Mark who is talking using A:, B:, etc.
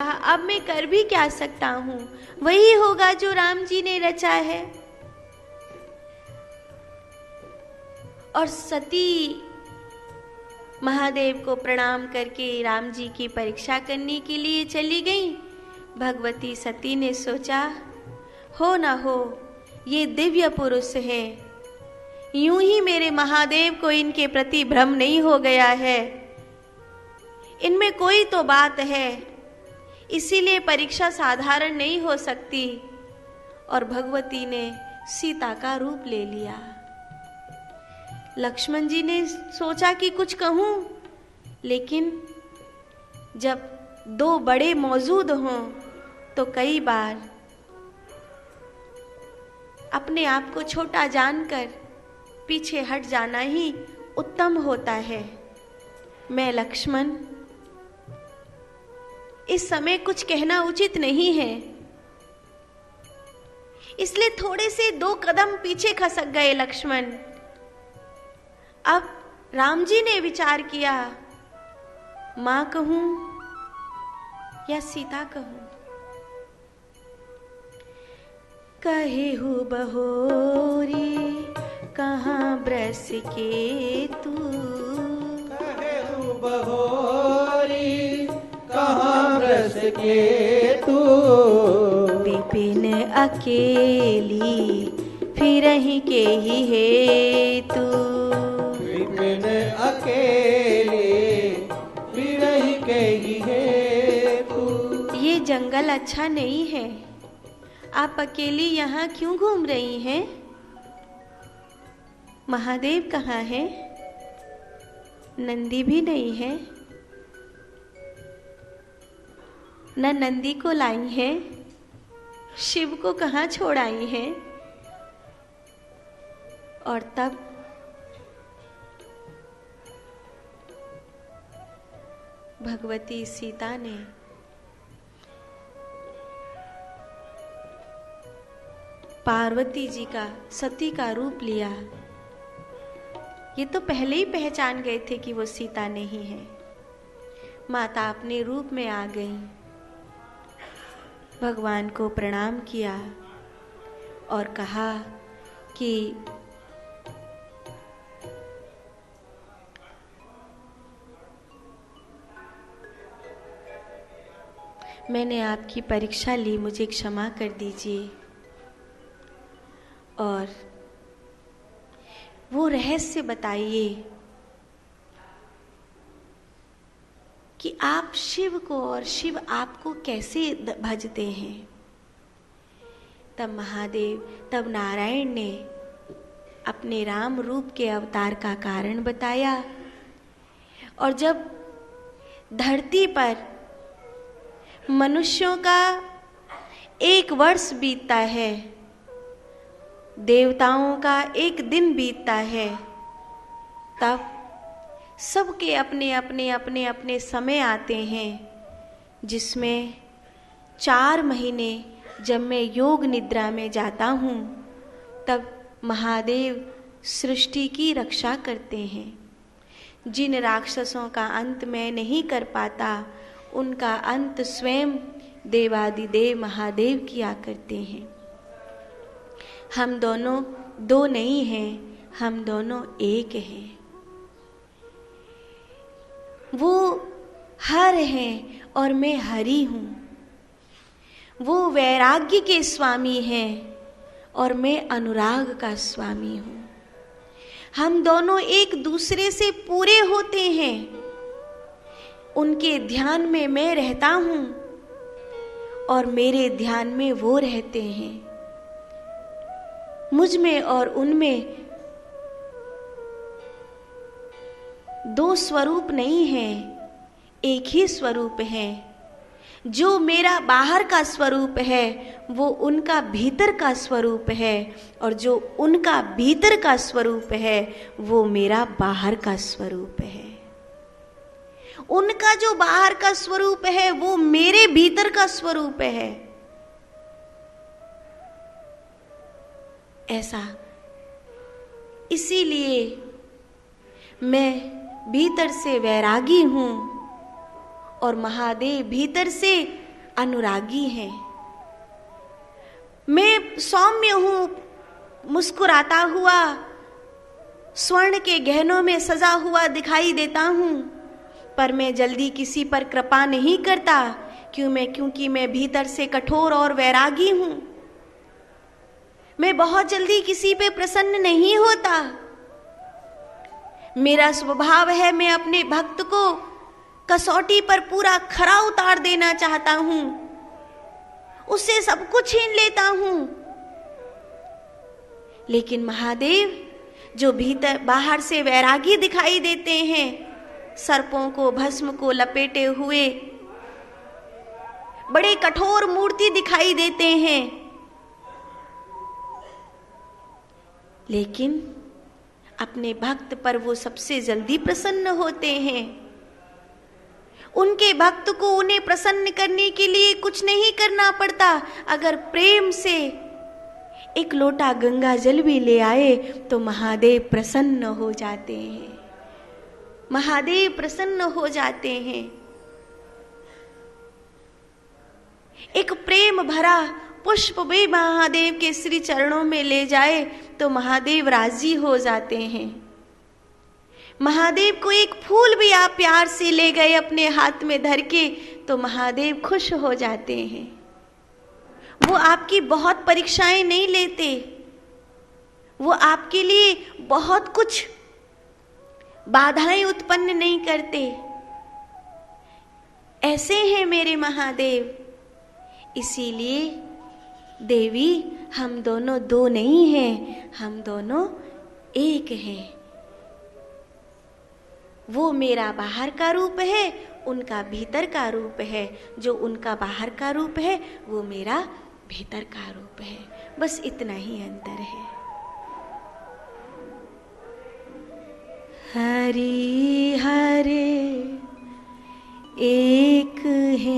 A: अब मैं कर भी क्या सकता हूँ, वही होगा जो राम जी ने रचा है। और सती महादेव को प्रणाम करके राम जी की परीक्षा करने के लिए चली गई। भगवती सती ने सोचा, हो ना हो ये दिव्य पुरुष है, यूं ही मेरे महादेव को इनके प्रति भ्रम नहीं हो गया है, इनमें कोई तो बात है, इसीलिए परीक्षा साधारण नहीं हो सकती। और भगवती ने सीता का रूप ले लिया। लक्ष्मण जी ने सोचा कि कुछ कहूं, लेकिन जब दो बड़े मौजूद हों तो कई बार अपने आप को छोटा जानकर पीछे हट जाना ही उत्तम होता है। मैं लक्ष्मण, इस समय कुछ कहना उचित नहीं है, इसलिए थोड़े से दो कदम पीछे खसक गए लक्ष्मण। अब राम जी ने विचार किया, मां कहूं या सीता कहूं। कहेहु बहोरी कहाँ ब्रस के तू,
B: कहेहु बहोरी कहाँ ब्रस के तू,
A: विपिन अकेली फिरहि के ही हेतु,
B: विपिन अकेली फिरहि के ही हेतु।
A: ये जंगल अच्छा नहीं है, आप अकेली यहाँ क्यों घूम रही हैं? महादेव कहाँ है? नंदी भी नहीं है, न नंदी को लाई है, शिव को कहाँ छोड़ आई है? और तब भगवती सीता ने पार्वती जी का, सती का रूप लिया। ये तो पहले ही पहचान गए थे कि वो सीता नहीं है। माता अपने रूप में आ गई, भगवान को प्रणाम किया और कहा कि मैंने आपकी परीक्षा ली, मुझे क्षमा कर दीजिए। और वो रहस्य बताइए कि आप शिव को और शिव आपको कैसे भजते हैं। तब नारायण ने अपने राम रूप के अवतार का कारण बताया। और जब धरती पर मनुष्यों का 1 वर्ष बीतता है, देवताओं का 1 दिन बीतता है, तब सबके अपने अपने अपने अपने समय आते हैं, जिसमें 4 महीने जब मैं योग निद्रा में जाता हूँ, तब महादेव सृष्टि की रक्षा करते हैं। जिन राक्षसों का अंत मैं नहीं कर पाता, उनका अंत स्वयं देवादिदेव महादेव किया करते हैं। हम दोनों 2 नहीं हैं, हम दोनों एक हैं। वो हर हैं और मैं हरि हूँ। वो वैराग्य के स्वामी हैं और मैं अनुराग का स्वामी हूँ। हम दोनों एक दूसरे से पूरे होते हैं। उनके ध्यान में मैं रहता हूँ और मेरे ध्यान में वो रहते हैं। मुझ में और उनमें 2 स्वरूप नहीं है, एक ही स्वरूप है। जो मेरा बाहर का स्वरूप है वो उनका भीतर का स्वरूप है, और जो उनका भीतर का स्वरूप है वो मेरा बाहर का स्वरूप है। उनका जो बाहर का स्वरूप है वो मेरे भीतर का स्वरूप है। ऐसा इसीलिए मैं भीतर से वैरागी हूं और महादेव भीतर से अनुरागी हैं। मैं सौम्य हूं, मुस्कुराता हुआ, स्वर्ण के गहनों में सजा हुआ दिखाई देता हूं, पर मैं जल्दी किसी पर कृपा नहीं करता। क्योंकि मैं भीतर से कठोर और वैरागी हूं। मैं बहुत जल्दी किसी पे प्रसन्न नहीं होता। मेरा स्वभाव है, मैं अपने भक्त को कसौटी पर पूरा खरा उतार देना चाहता हूं, उससे सब कुछ छीन लेता हूं। लेकिन महादेव जो भीतर बाहर से वैरागी दिखाई देते हैं, सर्पों को भस्म को लपेटे हुए बड़े कठोर मूर्ति दिखाई देते हैं, लेकिन अपने भक्त पर वो सबसे जल्दी प्रसन्न होते हैं। उनके भक्त को उन्हें प्रसन्न करने के लिए कुछ नहीं करना पड़ता। अगर प्रेम से एक लोटा गंगा जल भी ले आए तो महादेव प्रसन्न हो जाते हैं। महादेव प्रसन्न हो जाते हैं। एक प्रेम भरा पुष्प भी महादेव के श्री चरणों में ले जाए तो महादेव राजी हो जाते हैं। महादेव को एक फूल भी आप प्यार से ले गए अपने हाथ में धर के तो महादेव खुश हो जाते हैं। वो आपकी बहुत परीक्षाएं नहीं लेते, वो आपके लिए बहुत कुछ बाधाएं उत्पन्न नहीं करते। ऐसे हैं मेरे महादेव। इसीलिए देवी, हम दोनों दो नहीं हैं, हम दोनों एक हैं। वो मेरा बाहर का रूप है, उनका भीतर का रूप है। जो उनका बाहर का रूप है वो मेरा भीतर का रूप है। बस इतना ही अंतर है। हरि